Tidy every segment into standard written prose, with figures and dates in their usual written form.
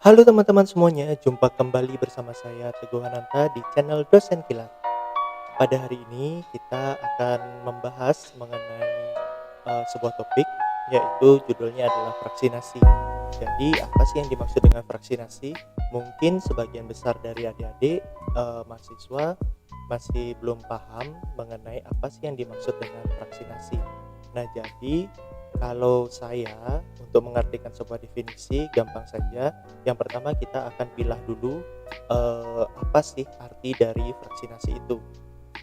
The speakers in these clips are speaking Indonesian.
Halo teman-teman semuanya, jumpa kembali bersama saya Teguh Hananta di channel Dosen Kilat. Pada hari ini kita akan membahas mengenai sebuah topik, yaitu judulnya adalah vaksinasi. Jadi apa sih yang dimaksud dengan vaksinasi? Mungkin sebagian besar dari adik-adik mahasiswa masih belum paham mengenai apa sih yang dimaksud dengan vaksinasi. Nah, jadi kalau saya untuk mengartikan sebuah definisi gampang saja. Yang pertama kita akan pilah dulu apa sih arti dari vaksinasi itu.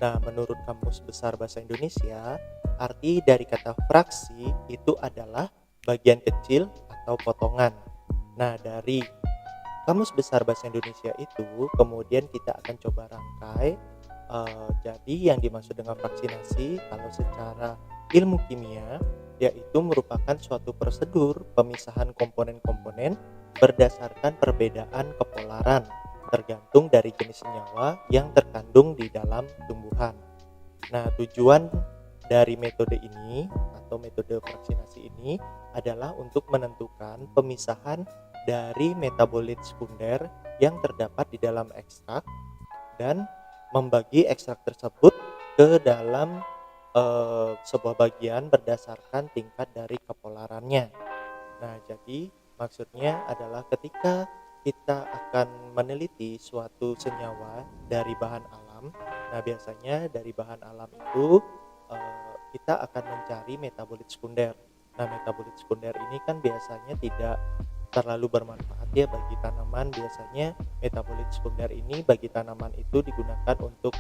Nah, menurut Kamus Besar Bahasa Indonesia, arti dari kata fraksi itu adalah bagian kecil atau potongan. Nah, dari Kamus Besar Bahasa Indonesia itu kemudian kita akan coba rangkai. Jadi yang dimaksud dengan vaksinasi kalau secara ilmu kimia yaitu merupakan suatu prosedur pemisahan komponen-komponen berdasarkan perbedaan kepolaran tergantung dari jenis senyawa yang terkandung di dalam tumbuhan. Nah, tujuan dari metode ini atau metode vaksinasi ini adalah untuk menentukan pemisahan dari metabolit sekunder yang terdapat di dalam ekstrak dan membagi ekstrak tersebut ke dalam sebuah bagian berdasarkan tingkat dari kepolarannya. Nah, jadi maksudnya adalah ketika kita akan meneliti suatu senyawa dari bahan alam. Nah, biasanya dari bahan alam itu kita akan mencari metabolit sekunder. Nah, metabolit sekunder ini kan biasanya tidak terlalu bermanfaat ya bagi tanaman. Biasanya metabolit sekunder ini bagi tanaman itu digunakan untuk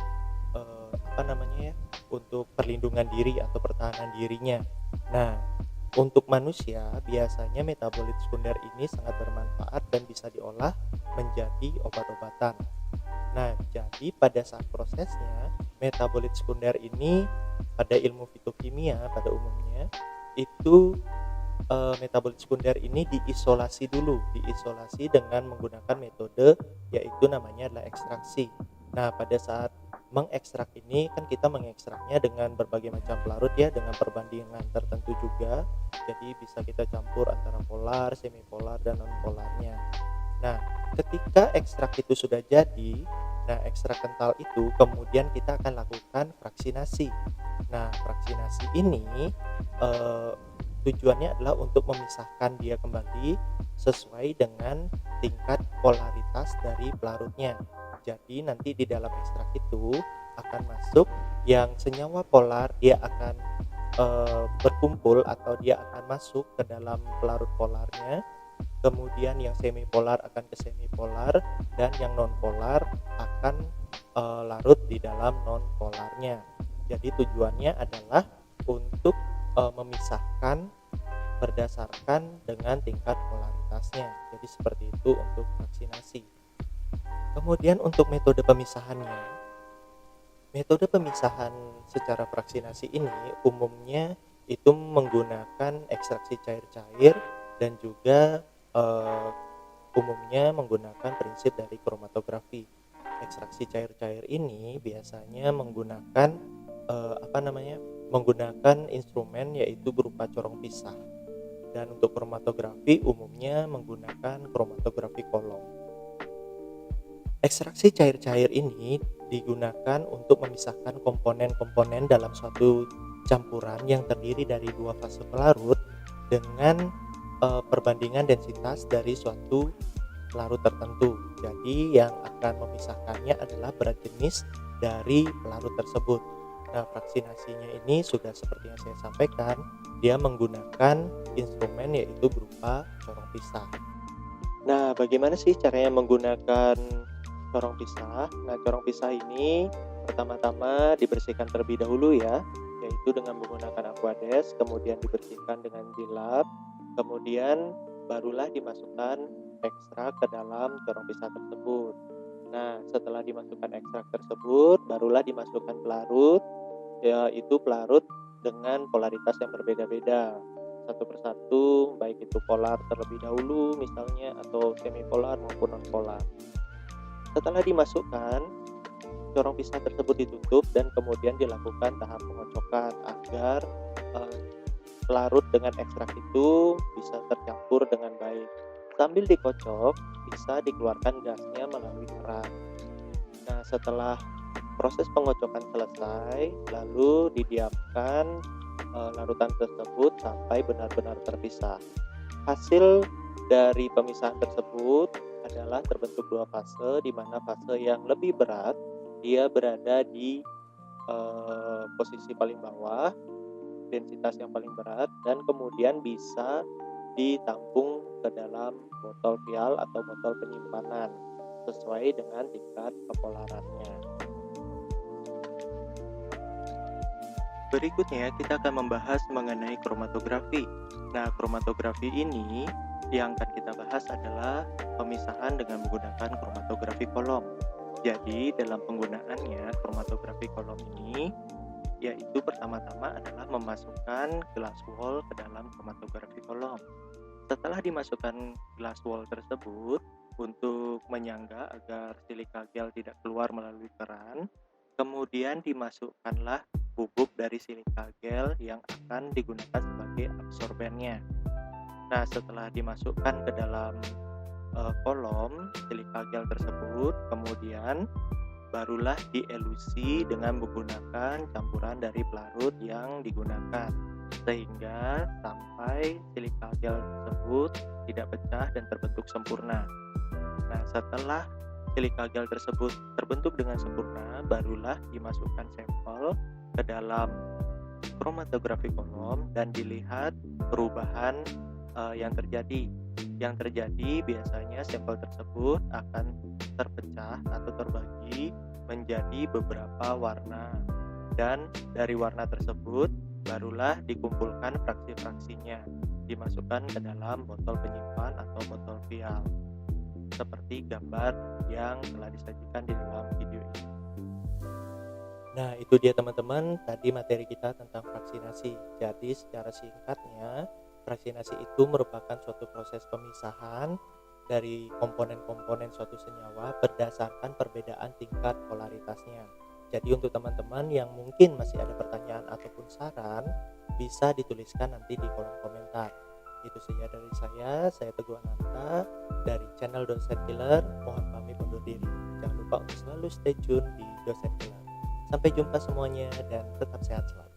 untuk perlindungan diri atau pertahanan dirinya. Nah, untuk manusia biasanya metabolit sekunder ini sangat bermanfaat dan bisa diolah menjadi obat-obatan. Nah, jadi pada saat prosesnya metabolit sekunder ini pada ilmu fitokimia pada umumnya itu metabolit sekunder ini diisolasi dengan menggunakan metode yaitu namanya adalah ekstraksi. Nah, pada saat mengekstrak ini kan kita mengekstraknya dengan berbagai macam pelarut ya, dengan perbandingan tertentu juga. Jadi bisa kita campur antara polar, semipolar dan nonpolarnya. Nah, ketika ekstrak itu sudah jadi, nah ekstrak kental itu kemudian kita akan lakukan vaksinasi. Nah, vaksinasi ini eh, tujuannya adalah untuk memisahkan dia kembali sesuai dengan tingkat polaritas dari pelarutnya. Jadi nanti di dalam ekstrak itu akan masuk yang senyawa polar, dia akan berkumpul atau dia akan masuk ke dalam pelarut polarnya. Kemudian yang semipolar akan ke semipolar dan yang nonpolar akan larut di dalam nonpolarnya. Jadi tujuannya adalah untuk memisahkan berdasarkan dengan tingkat polaritasnya. Jadi seperti itu untuk vaksinasi. Kemudian untuk metode pemisahan secara vaksinasi ini umumnya itu menggunakan ekstraksi cair-cair dan juga umumnya menggunakan prinsip dari kromatografi. Ekstraksi cair-cair ini biasanya menggunakan menggunakan instrumen yaitu berupa corong pisah. Dan untuk kromatografi umumnya menggunakan kromatografi kolom. Ekstraksi cair-cair ini digunakan untuk memisahkan komponen-komponen dalam suatu campuran yang terdiri dari dua fase pelarut dengan perbandingan densitas dari suatu pelarut tertentu. Jadi yang akan memisahkannya adalah berat jenis dari pelarut tersebut. Nah, vaksinasinya ini sudah seperti yang saya sampaikan, dia menggunakan instrumen yaitu berupa corong pisah. Nah, bagaimana sih caranya menggunakan corong pisah? Nah, corong pisah ini pertama-tama dibersihkan terlebih dahulu ya, yaitu dengan menggunakan aquades, kemudian dibersihkan dengan dilap, kemudian barulah dimasukkan ekstrak ke dalam corong pisah tersebut. Nah, setelah dimasukkan ekstrak tersebut, barulah dimasukkan pelarut, yaitu pelarut dengan polaritas yang berbeda-beda. Satu persatu, baik itu polar terlebih dahulu misalnya, atau semipolar maupun nonpolar. Setelah dimasukkan, corong pisah tersebut ditutup dan kemudian dilakukan tahap pengocokan agar pelarut dengan ekstrak itu bisa tercampur dengan baik. Sambil dikocok, bisa dikeluarkan gasnya melalui keran. Nah, setelah proses pengocokan selesai, lalu didiamkan larutan tersebut sampai benar-benar terpisah. Hasil dari pemisahan tersebut adalah terbentuk dua fase, di mana fase yang lebih berat dia berada di posisi paling bawah, densitas yang paling berat, dan kemudian bisa ditampung ke dalam botol vial atau botol penyimpanan sesuai dengan tingkat kepolarannya. Berikutnya kita akan membahas mengenai kromatografi. Nah, kromatografi ini yang akan kita bahas adalah pemisahan dengan menggunakan kromatografi kolom. Jadi dalam penggunaannya kromatografi kolom ini yaitu pertama-tama adalah memasukkan glass wool ke dalam kromatografi kolom. Setelah dimasukkan glass wool tersebut, untuk menyangga agar silika gel tidak keluar melalui keran, kemudian dimasukkanlah bubuk dari silika gel yang akan digunakan sebagai absorbennya. Nah, setelah dimasukkan ke dalam kolom silika gel tersebut, kemudian barulah dielusi dengan menggunakan campuran dari pelarut yang digunakan, sehingga sampai silika gel tersebut tidak pecah dan terbentuk sempurna. Nah, setelah silika gel tersebut terbentuk dengan sempurna, barulah dimasukkan sampel ke dalam kromatografi kolom dan dilihat perubahan yang terjadi. Yang terjadi biasanya sampel tersebut akan terpecah atau terbagi menjadi beberapa warna, dan dari warna tersebut barulah dikumpulkan fraksi-fraksinya, dimasukkan ke dalam botol penyimpan atau botol vial seperti gambar yang telah disajikan di dalam video ini. Nah, itu dia teman-teman, tadi materi kita tentang fraksinasi. Jadi secara singkatnya, fraksinasi itu merupakan suatu proses pemisahan dari komponen-komponen suatu senyawa berdasarkan perbedaan tingkat polaritasnya. Jadi untuk teman-teman yang mungkin masih ada pertanyaan ataupun saran, bisa dituliskan nanti di kolom komentar. Itu saja dari saya Teguh Ananta dari channel Dosen Killer. Mohon pamit undur diri. Jangan lupa untuk selalu stay tune di Dosen Killer. Sampai jumpa semuanya dan tetap sehat selalu.